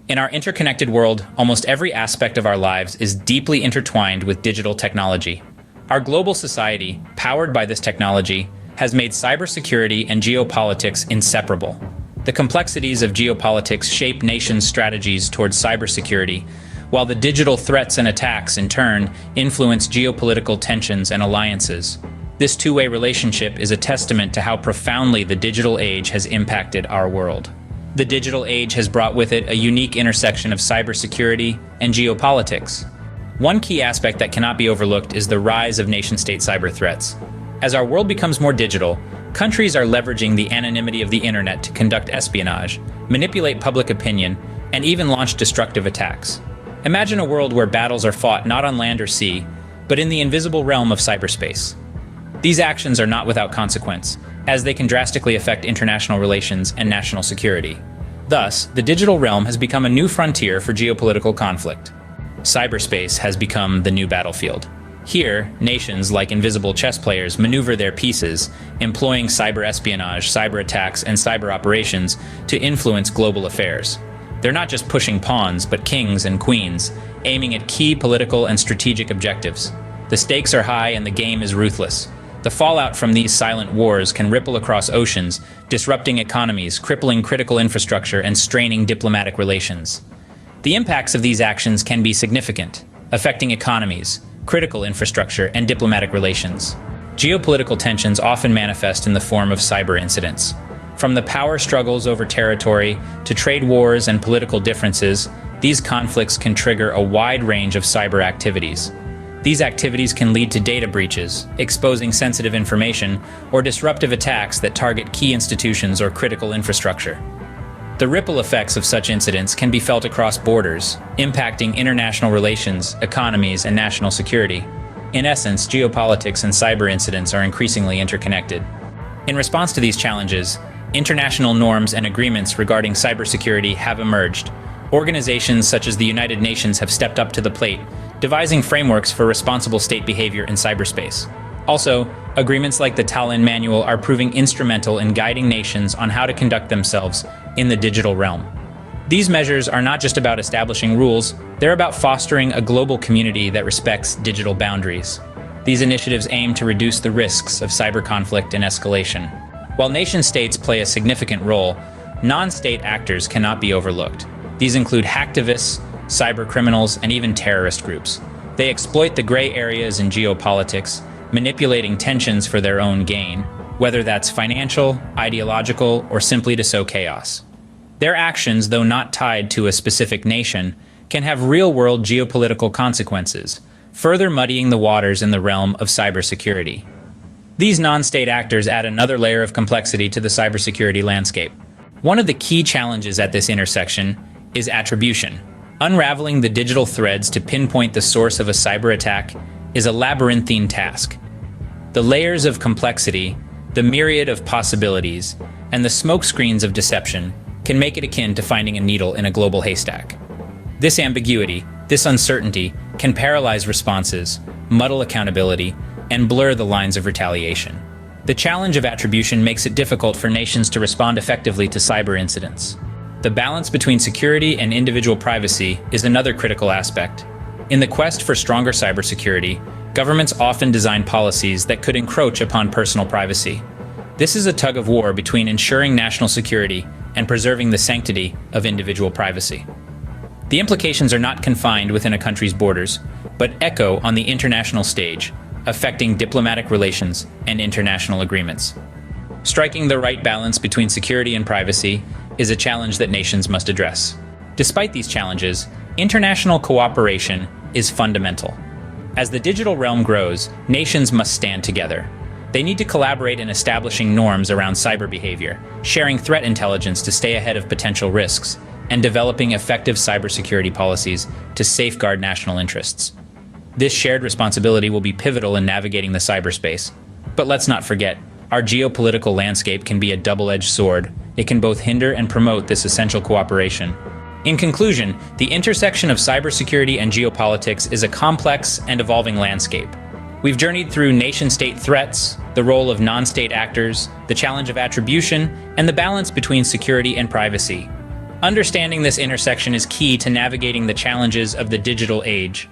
In our interconnected world, almost every aspect of our lives is deeply intertwined with digital technology. Our global society, powered by this technology, has made cybersecurity and geopolitics inseparable. The complexities of geopolitics shape nations' strategies towards cybersecurity, while the digital threats and attacks, in turn, influence geopolitical tensions and alliances. This two-way relationship is a testament to how profoundly the digital age has impacted our world. The digital age has brought with it a unique intersection of cybersecurity and geopolitics. One key aspect that cannot be overlooked is the rise of nation-state cyber threats. As our world becomes more digital, countries are leveraging the anonymity of the internet to conduct espionage, manipulate public opinion, and even launch destructive attacks. Imagine a world where battles are fought not on land or sea, but in the invisible realm of cyberspace. These actions are not without consequence, as they can drastically affect international relations and national security. Thus, the digital realm has become a new frontier for geopolitical conflict. Cyberspace has become the new battlefield. Here, nations, like invisible chess players, maneuver their pieces, employing cyber espionage, cyber attacks, and cyber operations to influence global affairs. They're not just pushing pawns, but kings and queens, aiming at key political and strategic objectives. The stakes are high and the game is ruthless. The fallout from these silent wars can ripple across oceans, disrupting economies, crippling critical infrastructure, and straining diplomatic relations. The impacts of these actions can be significant, affecting economies, critical infrastructure, and diplomatic relations. Geopolitical tensions often manifest in the form of cyber incidents. From the power struggles over territory to trade wars and political differences, these conflicts can trigger a wide range of cyber activities. These activities can lead to data breaches, exposing sensitive information, or disruptive attacks that target key institutions or critical infrastructure. The ripple effects of such incidents can be felt across borders, impacting international relations, economies, and national security. In essence, geopolitics and cyber incidents are increasingly interconnected. In response to these challenges, international norms and agreements regarding cybersecurity have emerged. Organizations such as the United Nations have stepped up to the plate, devising frameworks for responsible state behavior in cyberspace. Also, agreements like the Tallinn Manual are proving instrumental in guiding nations on how to conduct themselves in the digital realm. These measures are not just about establishing rules, they're about fostering a global community that respects digital boundaries. These initiatives aim to reduce the risks of cyber conflict and escalation. While nation-states play a significant role, non-state actors cannot be overlooked. These include hacktivists, cyber criminals, and even terrorist groups. They exploit the gray areas in geopolitics, manipulating tensions for their own gain, whether that's financial, ideological, or simply to sow chaos. Their actions, though not tied to a specific nation, can have real-world geopolitical consequences, further muddying the waters in the realm of cybersecurity. These non-state actors add another layer of complexity to the cybersecurity landscape. One of the key challenges at this intersection is attribution. Unraveling the digital threads to pinpoint the source of a cyber attack is a labyrinthine task. The layers of complexity, the myriad of possibilities, and the smokescreens of deception can make it akin to finding a needle in a global haystack. This ambiguity, this uncertainty, can paralyze responses, muddle accountability, and blur the lines of retaliation. The challenge of attribution makes it difficult for nations to respond effectively to cyber incidents. The balance between security and individual privacy is another critical aspect. In the quest for stronger cybersecurity, governments often design policies that could encroach upon personal privacy. This is a tug of war between ensuring national security and preserving the sanctity of individual privacy. The implications are not confined within a country's borders, but echo on the international stage, affecting diplomatic relations and international agreements. Striking the right balance between security and privacy is a challenge that nations must address. Despite these challenges, international cooperation is fundamental. As the digital realm grows, nations must stand together. They need to collaborate in establishing norms around cyber behavior, sharing threat intelligence to stay ahead of potential risks, and developing effective cybersecurity policies to safeguard national interests. This shared responsibility will be pivotal in navigating the cyberspace. But let's not forget, our geopolitical landscape can be a double-edged sword. It can both hinder and promote this essential cooperation. In conclusion, the intersection of cybersecurity and geopolitics is a complex and evolving landscape. We've journeyed through nation-state threats, the role of non-state actors, the challenge of attribution, and the balance between security and privacy. Understanding this intersection is key to navigating the challenges of the digital age.